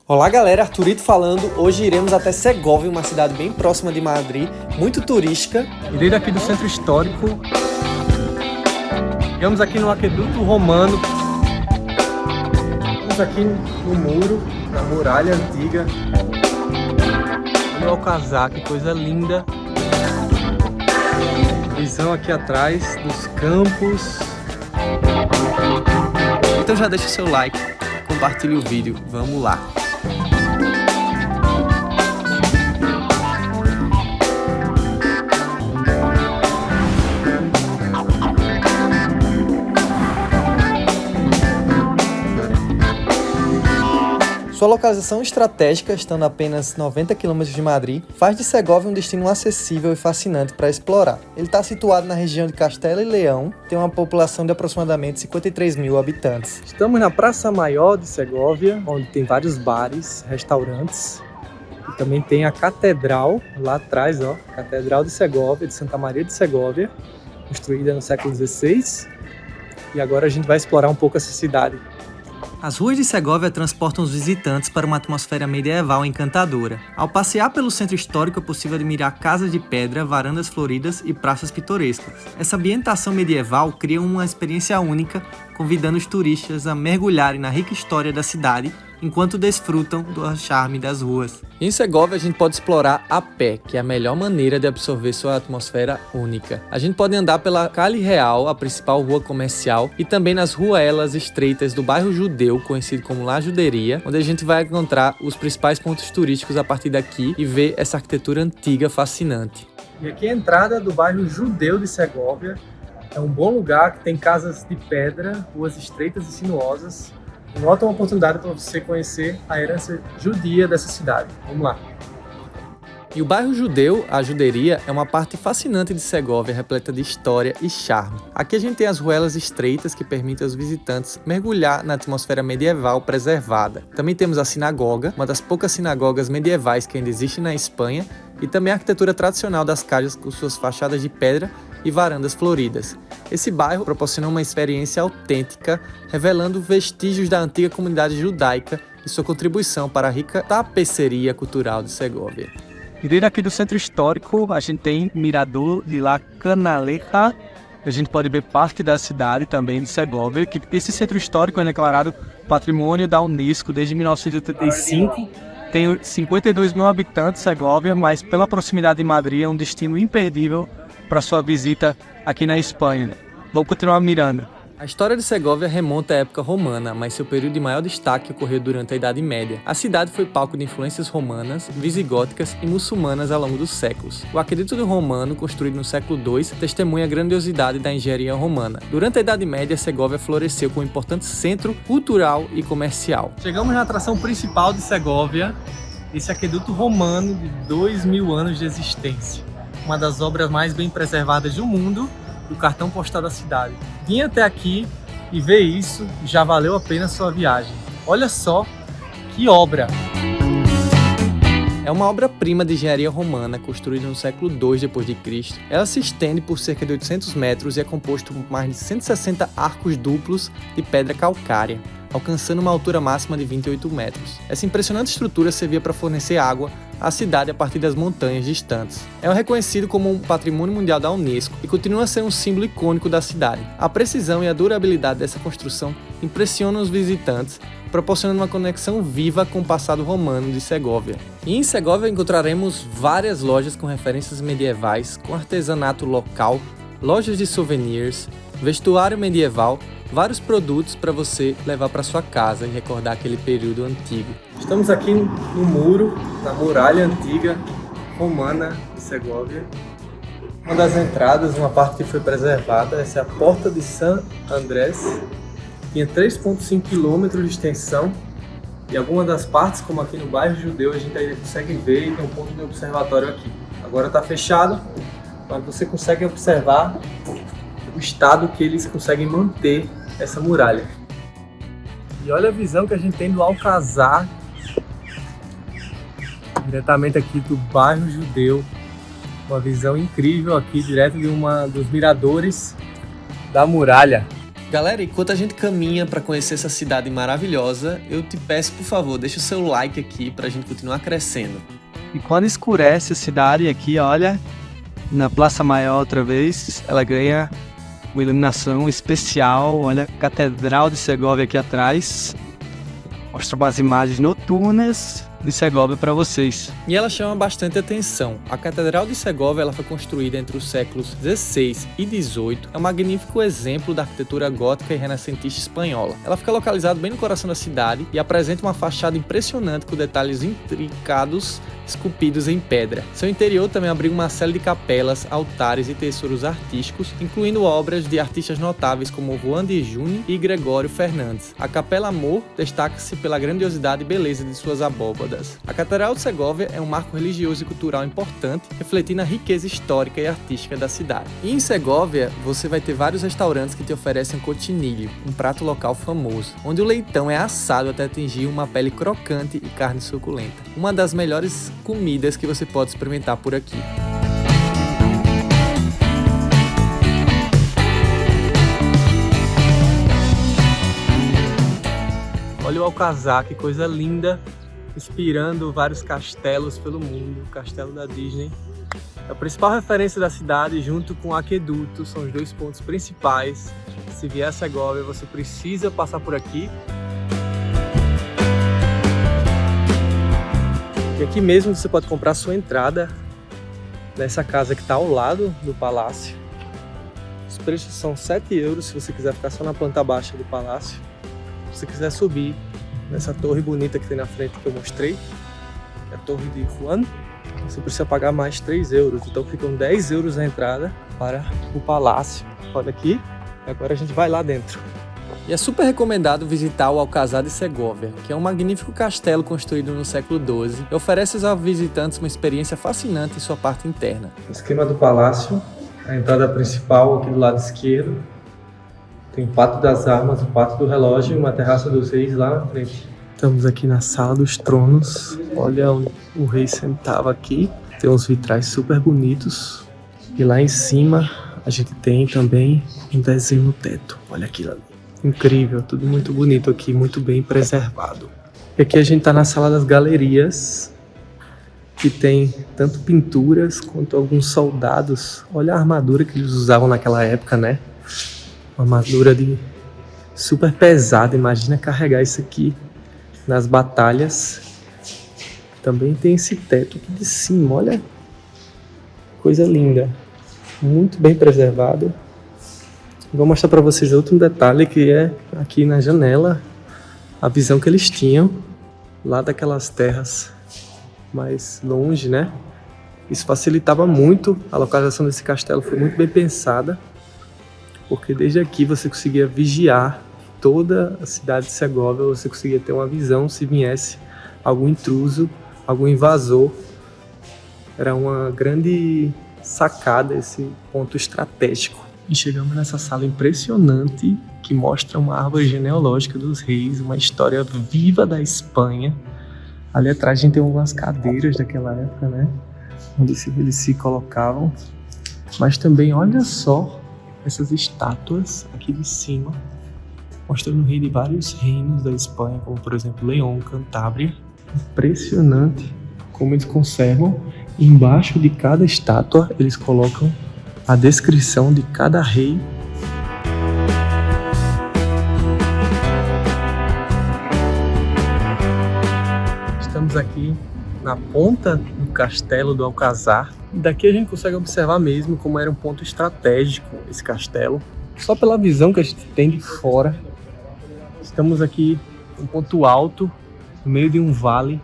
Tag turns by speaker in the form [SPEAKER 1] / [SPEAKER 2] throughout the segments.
[SPEAKER 1] Olá galera, Arthurito falando. Hoje iremos até Segóvia, uma cidade bem próxima de Madrid, muito turística.
[SPEAKER 2] Irei daqui do centro histórico. Chegamos aqui no aqueduto romano. Estamos aqui no muro, na muralha antiga. Olha o Alcazar, que coisa linda. Visão aqui atrás dos campos.
[SPEAKER 1] Então já deixa o seu like, compartilhe o vídeo, vamos lá. Sua localização estratégica, estando a apenas 90 km de Madrid, faz de Segóvia um destino acessível e fascinante para explorar. Ele está situado na região de Castela e Leão, tem uma população de aproximadamente 53 mil habitantes.
[SPEAKER 2] Estamos na Praça Maior de Segóvia, onde tem vários bares, restaurantes. E também tem a Catedral, lá atrás, ó, Catedral de Segóvia, de Santa Maria de Segóvia, construída no século XVI. E agora a gente vai explorar um pouco essa cidade.
[SPEAKER 1] As ruas de Segóvia transportam os visitantes para uma atmosfera medieval encantadora. Ao passear pelo centro histórico é possível admirar casas de pedra, varandas floridas e praças pitorescas. Essa ambientação medieval cria uma experiência única, convidando os turistas a mergulharem na rica história da cidade enquanto desfrutam do charme das ruas. Em Segóvia a gente pode explorar a pé, que é a melhor maneira de absorver sua atmosfera única. A gente pode andar pela Calle Real, a principal rua comercial, e também nas ruelas estreitas do bairro Judeu, conhecido como La Juderia, onde a gente vai encontrar os principais pontos turísticos a partir daqui e ver essa arquitetura antiga fascinante.
[SPEAKER 2] E aqui é a entrada do bairro Judeu de Segóvia. É um bom lugar que tem casas de pedra, ruas estreitas e sinuosas. Uma ótima oportunidade para você conhecer a herança judia dessa cidade. Vamos lá!
[SPEAKER 1] E o bairro Judeu, a Juderia, é uma parte fascinante de Segóvia, repleta de história e charme. Aqui a gente tem as ruelas estreitas que permitem aos visitantes mergulhar na atmosfera medieval preservada. Também temos a sinagoga, uma das poucas sinagogas medievais que ainda existe na Espanha, e também a arquitetura tradicional das casas com suas fachadas de pedra e varandas floridas. Esse bairro proporciona uma experiência autêntica, revelando vestígios da antiga comunidade judaica e sua contribuição para a rica tapeçaria cultural de Segóvia.
[SPEAKER 2] E daqui do centro histórico a gente tem Mirador de la Canaleja. A gente pode ver parte da cidade também de Segóvia, que esse centro histórico é declarado Patrimônio da Unesco desde 1985. Tem 52 mil habitantes Segóvia, mas pela proximidade de Madrid é um destino imperdível para sua visita aqui na Espanha. Vamos continuar mirando.
[SPEAKER 1] A história de Segóvia remonta à época romana, mas seu período de maior destaque ocorreu durante a Idade Média. A cidade foi palco de influências romanas, visigóticas e muçulmanas ao longo dos séculos. O aqueduto romano, construído no século II, testemunha a grandiosidade da engenharia romana. Durante a Idade Média, Segóvia floresceu como um importante centro cultural e comercial.
[SPEAKER 2] Chegamos na atração principal de Segóvia, esse aqueduto romano de 2000 anos de existência. Uma das obras mais bem preservadas do mundo, do cartão postal da cidade. Vim até aqui e ver isso já valeu a pena a sua viagem. Olha só que obra!
[SPEAKER 1] É uma obra-prima de engenharia romana, construída no século II d.C. Ela se estende por cerca de 800 metros e é composto por mais de 160 arcos duplos de pedra calcária, alcançando uma altura máxima de 28 metros. Essa impressionante estrutura servia para fornecer água à cidade a partir das montanhas distantes. É reconhecido como um patrimônio mundial da Unesco e continua a ser um símbolo icônico da cidade. A precisão e a durabilidade dessa construção impressionam os visitantes, proporcionando uma conexão viva com o passado romano de Segóvia. E em Segóvia encontraremos várias lojas com referências medievais, com artesanato local, lojas de souvenirs, vestuário medieval, vários produtos para você levar para sua casa e recordar aquele período antigo.
[SPEAKER 2] Estamos aqui no muro, na muralha antiga romana de Segóvia. Uma das entradas, uma parte que foi preservada, essa é a Porta de San Andrés. Tinha 3,5 km de extensão e algumas das partes, como aqui no bairro Judeu, a gente ainda consegue ver e tem um ponto de observatório aqui. Agora está fechado, mas você consegue observar o estado que eles conseguem manter essa muralha. E olha a visão que a gente tem do Alcazar, diretamente aqui do bairro Judeu. Uma visão incrível aqui, direto de dos miradores da muralha.
[SPEAKER 1] Galera, enquanto a gente caminha para conhecer essa cidade maravilhosa, eu te peço, por favor, deixa o seu like aqui pra gente continuar crescendo.
[SPEAKER 3] E quando escurece a cidade aqui, olha, na Praça Maior outra vez, ela ganha uma iluminação especial. Olha a Catedral de Segóvia aqui atrás. Mostra umas imagens noturnas de Segóvia para vocês.
[SPEAKER 1] E ela chama bastante atenção. A Catedral de Segóvia ela foi construída entre os séculos 16 e 18. É um magnífico exemplo da arquitetura gótica e renascentista espanhola. Ela fica localizada bem no coração da cidade e apresenta uma fachada impressionante com detalhes intricados esculpidos em pedra. Seu interior também abriga uma série de capelas, altares e tesouros artísticos, incluindo obras de artistas notáveis como Juan de Juni e Gregório Fernandes. A Capela Amor destaca-se pela grandiosidade e beleza de suas abóbadas. A Catedral de Segóvia é um marco religioso e cultural importante, refletindo a riqueza histórica e artística da cidade. E em Segóvia, você vai ter vários restaurantes que te oferecem cotinilho, um prato local famoso, onde o leitão é assado até atingir uma pele crocante e carne suculenta. Uma das melhores comidas que você pode experimentar por aqui.
[SPEAKER 2] Olha o Alcazar, que coisa linda, inspirando vários castelos pelo mundo. O castelo da Disney é a principal referência da cidade, junto com o aqueduto, são os dois pontos principais. Se vier a Segóvia, você precisa passar por aqui. E aqui mesmo você pode comprar sua entrada nessa casa que está ao lado do palácio. Os preços são 7 € se você quiser ficar só na planta baixa do palácio. Se você quiser subir nessa torre bonita que tem na frente que eu mostrei, é a Torre de Juan, você precisa pagar mais 3 €. Então ficam 10 € a entrada para o palácio. Olha aqui, e agora a gente vai lá dentro.
[SPEAKER 1] E é super recomendado visitar o Alcazar de Segóvia, que é um magnífico castelo construído no século XII e oferece aos visitantes uma experiência fascinante em sua parte interna.
[SPEAKER 2] O esquema do palácio, a entrada principal aqui do lado esquerdo, tem o Pátio das Armas, o Pátio do Relógio e uma Terraça dos Reis lá na frente. Estamos aqui na Sala dos Tronos, olha onde o rei sentava aqui, tem uns vitrais super bonitos e lá em cima a gente tem também um desenho no teto, olha aquilo ali. Incrível, tudo muito bonito aqui, muito bem preservado. E aqui a gente está na Sala das Galerias, que tem tanto pinturas quanto alguns soldados. Olha a armadura que eles usavam naquela época, né? Uma armadura super pesada, imagina carregar isso aqui nas batalhas. Também tem esse teto aqui de cima, olha, coisa linda, muito bem preservado. Vou mostrar para vocês outro detalhe que é aqui na janela, a visão que eles tinham lá daquelas terras mais longe, né? Isso facilitava muito, a localização desse castelo foi muito bem pensada, porque desde aqui você conseguia vigiar toda a cidade de Segóvia, você conseguia ter uma visão se viesse algum intruso, algum invasor. Era uma grande sacada esse ponto estratégico. E chegamos nessa sala impressionante que mostra uma árvore genealógica dos reis, uma história viva da Espanha. Ali atrás a gente tem algumas cadeiras daquela época, né? Onde eles se colocavam. Mas também, olha só, essas estátuas aqui de cima, mostrando o rei de vários reinos da Espanha, como por exemplo León, Cantábria. Impressionante como eles conservam. Embaixo de cada estátua eles colocam a descrição de cada rei. Estamos aqui na ponta do castelo do Alcazar. Daqui a gente consegue observar mesmo como era um ponto estratégico esse castelo. Só pela visão que a gente tem de fora. Estamos aqui em um ponto alto, no meio de um vale.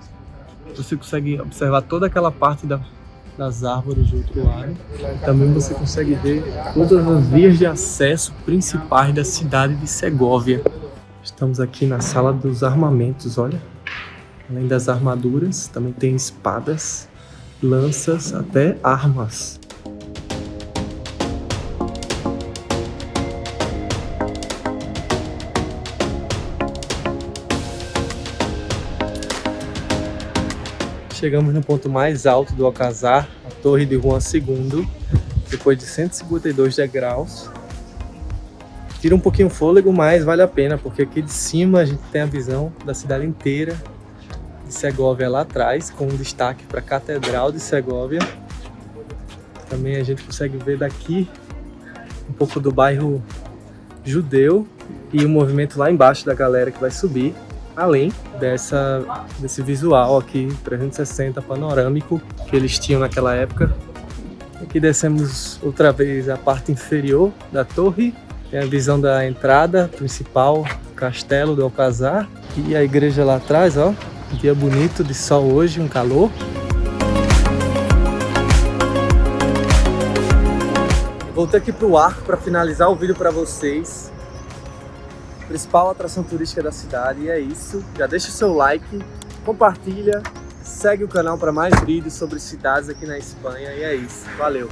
[SPEAKER 2] Você consegue observar toda aquela parte das árvores do outro lado. Também você consegue ver todas as vias de acesso principais da cidade de Segóvia. Estamos aqui na sala dos armamentos, olha. Além das armaduras, também tem espadas, lanças, até armas. Chegamos no ponto mais alto do Alcazar, a Torre de Juan II, depois de 152 degraus. Tira um pouquinho o fôlego, mas vale a pena, porque aqui de cima a gente tem a visão da cidade inteira de Segóvia lá atrás, com um destaque para a Catedral de Segóvia. Também a gente consegue ver daqui um pouco do bairro judeu e o movimento lá embaixo da galera que vai subir, além desse visual aqui 360 panorâmico que eles tinham naquela época. Aqui descemos outra vez a parte inferior da torre, tem a visão da entrada principal, Castelo do Alcazar, e a igreja lá atrás, ó, dia bonito de sol hoje, um calor. Voltei aqui pro arco para finalizar o vídeo para vocês. Principal atração turística da cidade, e é isso. Já deixa o seu like, compartilha, segue o canal para mais vídeos sobre cidades aqui na Espanha, e é isso. Valeu!